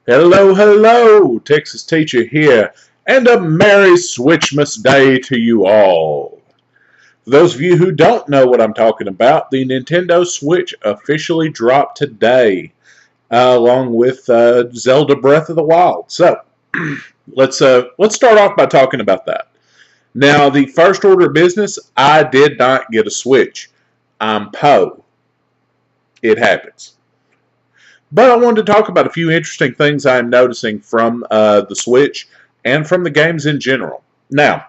Hello, hello, Texas Teacher here, and a Merry Switchmas Day to you all. For those of you who don't know what I'm talking about, the Nintendo Switch officially dropped today, along with Zelda Breath of the Wild. So, let's start off by talking about that. Now, the first order of business, I did not get a Switch. I'm Poe. It happens. But I wanted to talk about a few interesting things I'm noticing from the Switch and from the games in general. Now,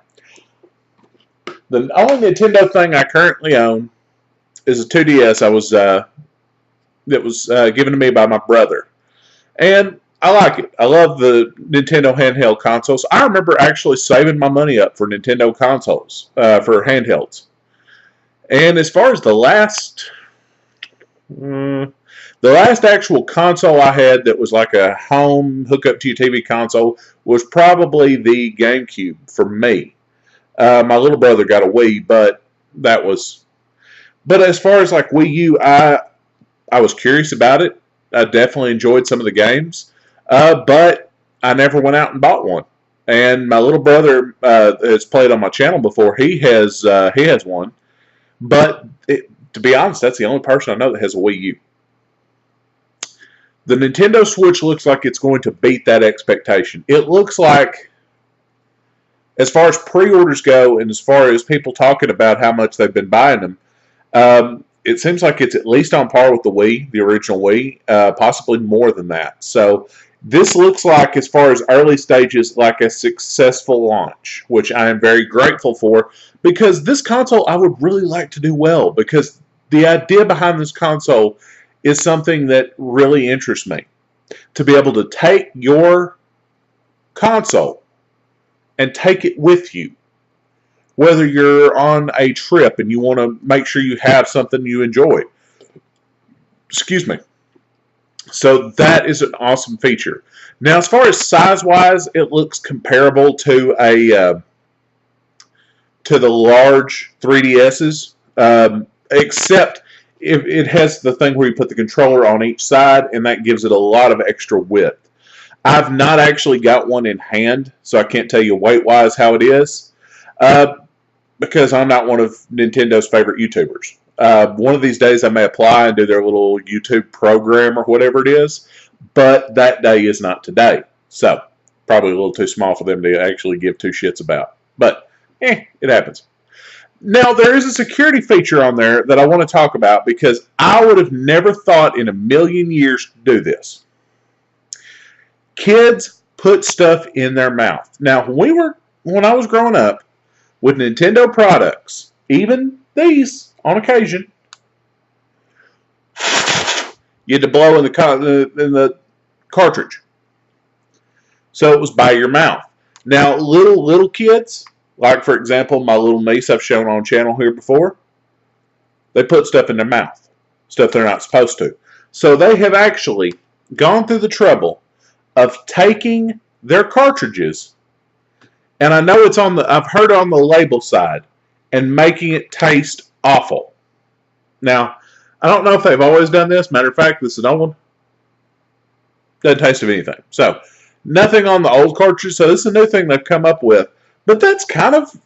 the only Nintendo thing I currently own is a 2DS that was given to me by my brother. And I like it. I love the Nintendo handheld consoles. I remember actually saving my money up for Nintendo consoles, for handhelds. And as far as the last actual console I had that was like a home hook up to your TV console was probably the GameCube for me. My little brother got a Wii, but that was. But as far as like Wii U, I was curious about it. I definitely enjoyed some of the games, but I never went out and bought one. And my little brother has played on my channel before. He has one, but to be honest, that's the only person I know that has a Wii U. The Nintendo Switch looks like it's going to beat that expectation. It looks like, as far as pre-orders go and as far as people talking about how much they've been buying them, it seems like it's at least on par with the Wii, the original Wii, possibly more than that. So this looks like, as far as early stages, like a successful launch, which I am very grateful for, because this console I would really like to do well, because the idea behind this console is something that really interests me. To be able to take your console and take it with you. Whether you're on a trip and you want to make sure you have something you enjoy. Excuse me. So that is an awesome feature. Now, as far as size-wise, it looks comparable to the large 3DSs, except it has the thing where you put the controller on each side, and that gives it a lot of extra width. I've not actually got one in hand, so I can't tell you weight-wise how it is, because I'm not one of Nintendo's favorite YouTubers. One of these days I may apply and do their little YouTube program or whatever it is, but that day is not today. So, probably a little too small for them to actually give two shits about. But, it happens. Now, there is a security feature on there that I want to talk about, because I would have never thought in a million years to do this. Kids put stuff in their mouth. Now, when I was growing up with Nintendo products, even these on occasion, you had to blow in the cartridge. So it was by your mouth. Now, little kids, like, for example, my little niece I've shown on channel here before, they put stuff in their mouth, stuff they're not supposed to. So they have actually gone through the trouble of taking their cartridges, and I know I've heard on the label side, and making it taste awful. Now, I don't know if they've always done this. Matter of fact, this is an old one. Doesn't taste of anything. So, nothing on the old cartridge, so this is a new thing they've come up with. But that's kind of,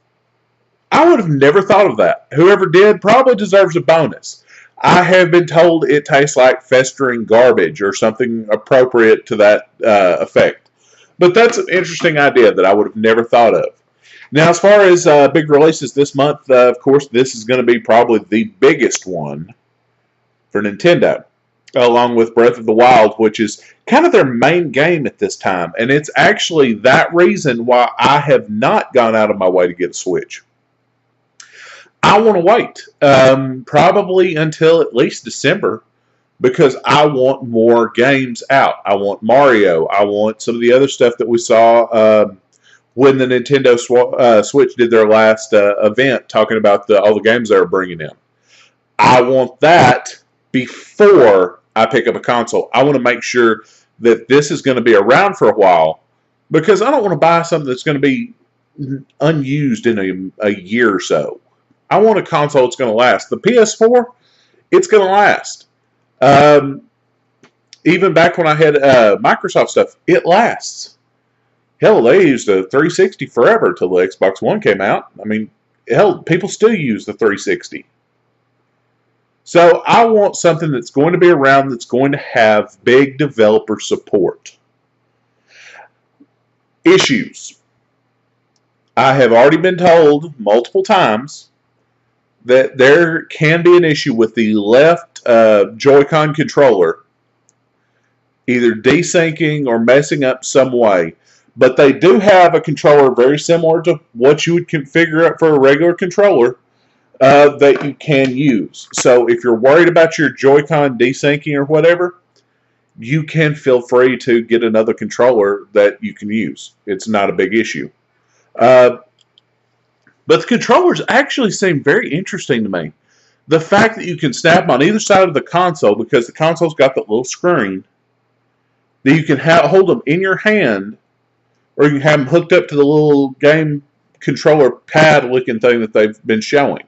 I would have never thought of that. Whoever did probably deserves a bonus. I have been told it tastes like festering garbage or something appropriate to that effect. But that's an interesting idea that I would have never thought of. Now, as far as big releases this month, of course, this is going to be probably the biggest one for Nintendo, along with Breath of the Wild, which is kind of their main game at this time. And it's actually that reason why I have not gone out of my way to get a Switch. I want to wait, probably until at least December, because I want more games out. I want Mario. I want some of the other stuff that we saw when the Nintendo Switch did their last event, talking about all the games they were bringing in. I want that before I pick up a console. I want to make sure that this is going to be around for a while, because I don't want to buy something that's going to be unused in a year or so. I want a console that's going to last. The PS4, it's going to last. even back when I had Microsoft stuff, it lasts. Hell, they used a 360 forever till the Xbox One came out. I mean, hell, people still use the 360. So I want something that's going to be around, that's going to have big developer support. Issues. I have already been told multiple times that there can be an issue with the left Joy-Con controller either desyncing or messing up some way. But they do have a controller very similar to what you would configure up for a regular controller that you can use. So if you're worried about your Joy-Con desyncing or whatever, you can feel free to get another controller that you can use. It's not a big issue. But the controllers actually seem very interesting to me. The fact that you can snap them on either side of the console, because the console's got that little screen, that you can hold them in your hand, or you can have them hooked up to the little game controller pad looking thing that they've been showing.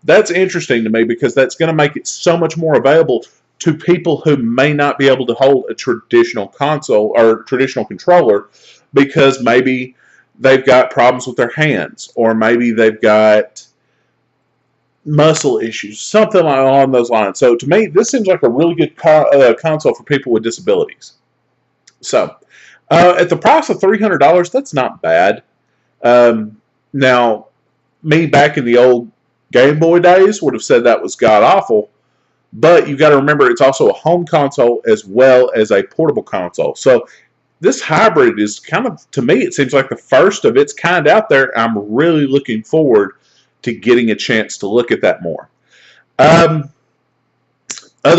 That's interesting to me because that's going to make it so much more available to people who may not be able to hold a traditional console or traditional controller because maybe they've got problems with their hands, or maybe they've got muscle issues, something along those lines. So to me, this seems like a really good console for people with disabilities. So at the price of $300, that's not bad. Now, me back in the old Game Boy days would have said that was god-awful, but you've got to remember it's also a home console as well as a portable console. So this hybrid is kind of, to me, it seems like the first of its kind out there. I'm really looking forward to getting a chance to look at that more. Other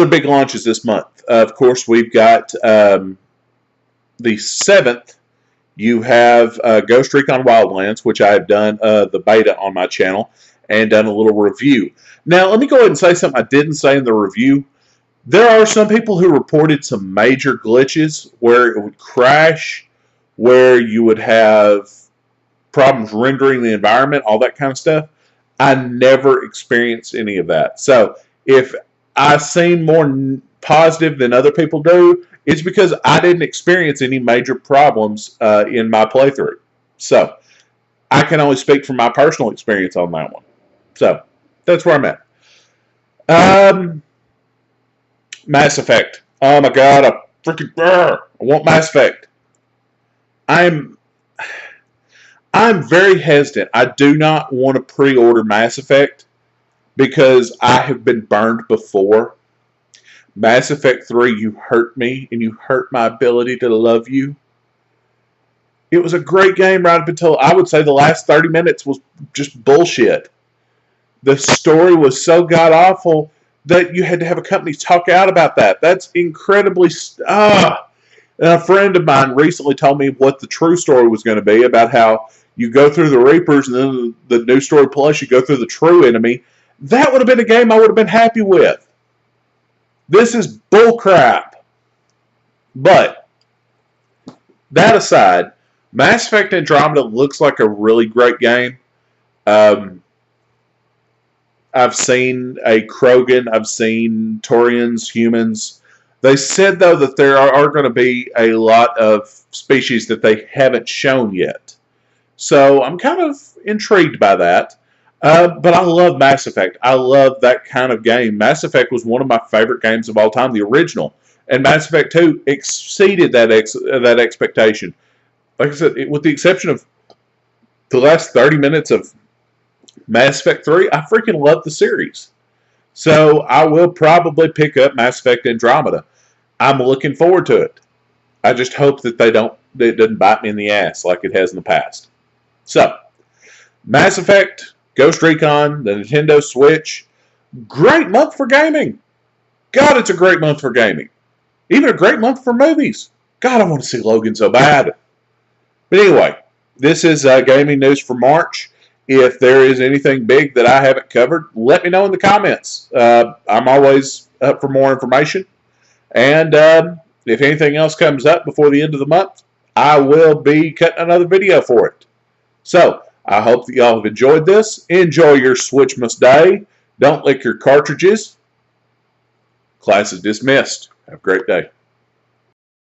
big launches this month. Of course, we've got the 7th. You have Ghost Recon Wildlands, which I have done the beta on my channel and done a little review. Now, let me go ahead and say something I didn't say in the review. There are some people who reported some major glitches where it would crash, where you would have problems rendering the environment, all that kind of stuff. I never experienced any of that. So if I seem more positive than other people do, it's because I didn't experience any major problems in my playthrough. So I can only speak from my personal experience on that one. So that's where I'm at. Mass Effect. Oh my god, I want Mass Effect. I'm very hesitant. I do not want to pre-order Mass Effect because I have been burned before. Mass Effect 3, you hurt me and you hurt my ability to love you. It was a great game right up until, I would say, the last 30 minutes was just bullshit. The story was so god-awful that you had to have a company talk out about that. That's incredibly... And a friend of mine recently told me what the true story was going to be, about how you go through the Reapers and then the new story plus you go through the true enemy. That would have been a game I would have been happy with. This is bullcrap. But, that aside, Mass Effect Andromeda looks like a really great game. I've seen a Krogan, I've seen Taurians, humans. They said, though, that there are going to be a lot of species that they haven't shown yet. So I'm kind of intrigued by that. But I love Mass Effect. I love that kind of game. Mass Effect was one of my favorite games of all time, the original. And Mass Effect 2 exceeded that expectation. Like I said, with the exception of the last 30 minutes of Mass Effect 3, I freaking love the series. So I will probably pick up Mass Effect Andromeda. I'm looking forward to it. I just hope that it doesn't bite me in the ass like it has in the past. So, Mass Effect, Ghost Recon, the Nintendo Switch. Great month for gaming. God, it's a great month for gaming. Even a great month for movies. God, I want to see Logan so bad. But anyway, this is gaming news for March. If there is anything big that I haven't covered, let me know in the comments. I'm always up for more information. And if anything else comes up before the end of the month, I will be cutting another video for it. So, I hope that y'all have enjoyed this. Enjoy your Switchmas day. Don't lick your cartridges. Class is dismissed. Have a great day.